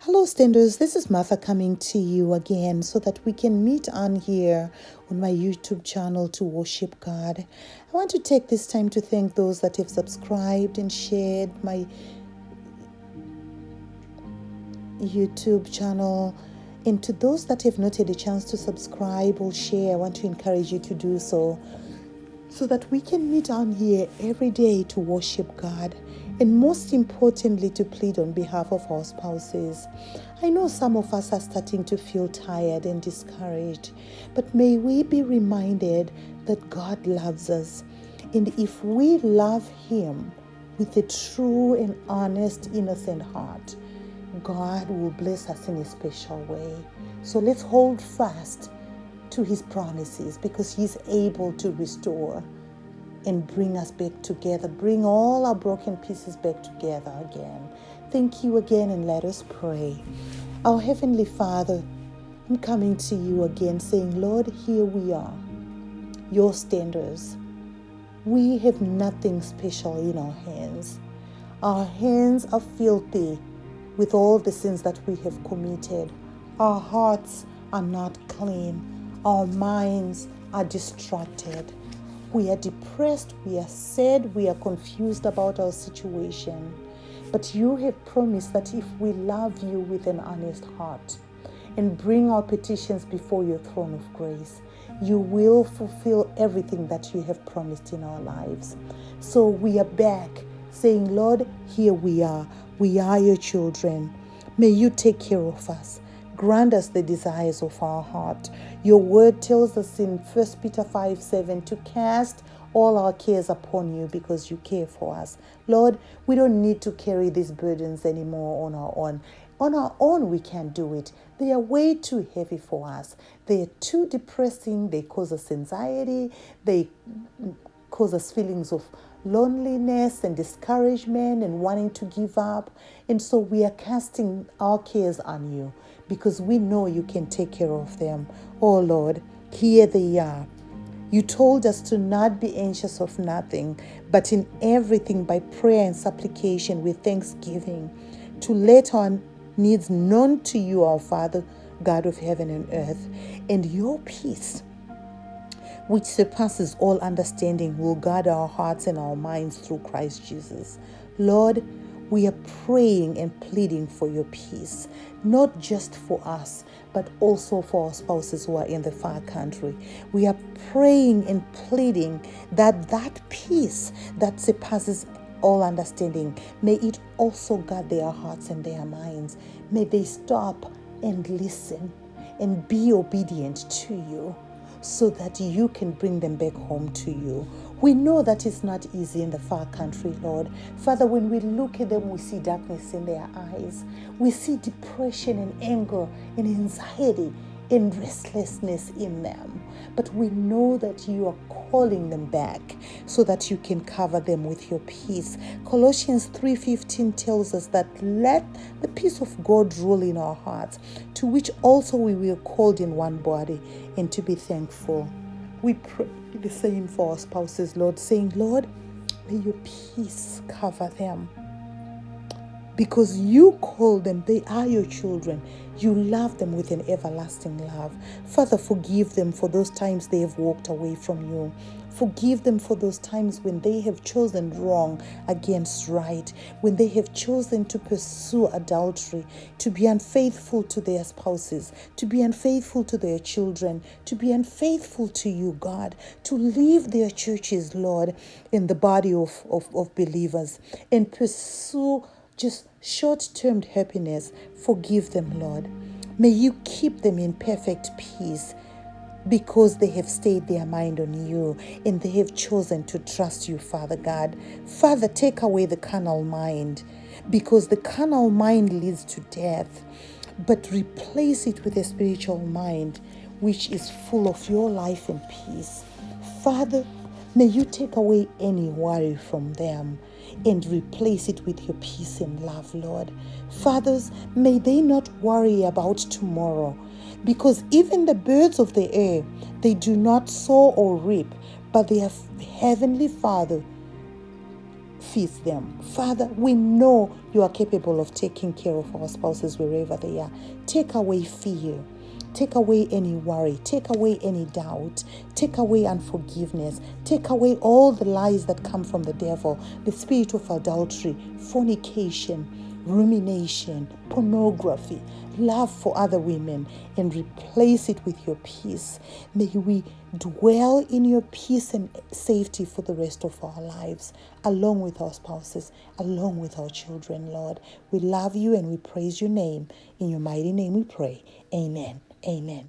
Hello, Standers. This is Martha coming to you again so that we can meet on here on my YouTube channel to worship God. I want to take this time to thank those that have subscribed and shared my YouTube channel. And to those that have not had a chance to subscribe or share, I want to encourage you to do so that we can meet on here every day to worship God, and most importantly, to plead on behalf of our spouses. I know some of us are starting to feel tired and discouraged, but may we be reminded that God loves us. And if we love Him with a true and honest, innocent heart, God will bless us in a special way. So let's hold fast to His promises, because He's able to restore and bring us back together, bring all our broken pieces back together again. Thank you again, and let us pray. Our Heavenly Father, I'm coming to you again saying, Lord, here we are, your standers. We have nothing special in our hands. Our hands are filthy with all the sins that we have committed. Our hearts are not clean. Our minds are distracted. We are depressed, we are sad, we are confused about our situation. But you have promised that if we love you with an honest heart and bring our petitions before your throne of grace, you will fulfill everything that you have promised in our lives. So we are back saying, Lord, here we are. We are your children. May you take care of us. Grant us the desires of our heart. Your word tells us in 1 Peter 5:7 to cast all our cares upon you because you care for us. Lord, we don't need to carry these burdens anymore on our own. On our own, we can't do it. They are way too heavy for us. They are too depressing. They cause us anxiety. They cause us feelings of loneliness and discouragement and wanting to give up. And so we are casting our cares on you because we know you can take care of them. Oh Lord, here they are. You told us to not be anxious of nothing, but in everything by prayer and supplication with thanksgiving, to let our needs known to you, our Father, God of heaven and earth, and your peace, which surpasses all understanding, will guard our hearts and our minds through Christ Jesus. Lord, we are praying and pleading for your peace, not just for us, but also for our spouses who are in the far country. We are praying and pleading that peace that surpasses all understanding, may it also guard their hearts and their minds. May they stop and listen and be obedient to you, so that you can bring them back home to you. We know that it's not easy in the far country, Lord. Father, when we look at them, we see darkness in their eyes. We see depression and anger and anxiety and restlessness in them. But we know that you are calling them back so that you can cover them with your peace. Colossians 3:15 tells us that let the peace of God rule in our hearts, to which also we were called in one body, and to be thankful. We pray the same for our spouses, Lord, saying, Lord, may your peace cover them. Because you call them, they are your children. You love them with an everlasting love. Father, forgive them for those times they have walked away from you. Forgive them for those times when they have chosen wrong against right, when they have chosen to pursue adultery, to be unfaithful to their spouses, to be unfaithful to their children, to be unfaithful to you, God, to leave their churches, Lord, in the body of believers, and pursue just short-term happiness. Forgive them, Lord. May you keep them in perfect peace, because they have stayed their mind on you and they have chosen to trust you, Father God. Father, take away the carnal mind, because the carnal mind leads to death, but replace it with a spiritual mind which is full of your life and peace. Father, may you take away any worry from them and replace it with your peace and love, Lord. Fathers, may they not worry about tomorrow, because even the birds of the air, they do not sow or reap, but their heavenly Father feast them. Father, we know you are capable of taking care of our spouses wherever they are. Take away fear. Take away any worry. Take away any doubt. Take away unforgiveness. Take away all the lies that come from the devil, the spirit of adultery, fornication, rumination, pornography, love for other women, and replace it with your peace. May we dwell in your peace and safety for the rest of our lives, along with our spouses, along with our children, Lord. We love you and we praise your name. In your mighty name we pray. Amen. Amen.